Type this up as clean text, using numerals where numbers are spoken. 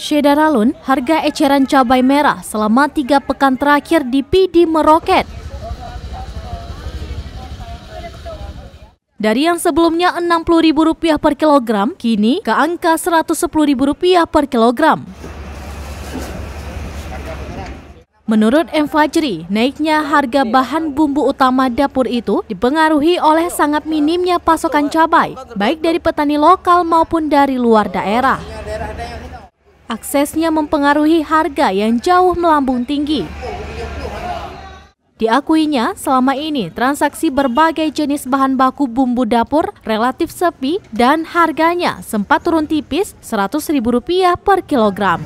Syedaralun, harga eceran cabai merah selama 3 pekan terakhir di PD meroket. Dari yang sebelumnya Rp60.000 per kilogram, kini ke angka Rp110.000 per kilogram. Menurut M. Fajri, naiknya harga bahan bumbu utama dapur itu dipengaruhi oleh sangat minimnya pasokan cabai, baik dari petani lokal maupun dari luar daerah. Aksesnya mempengaruhi harga yang jauh melambung tinggi. Diakuinya, selama ini transaksi berbagai jenis bahan baku bumbu dapur relatif sepi dan harganya sempat turun tipis Rp100.000 per kilogram.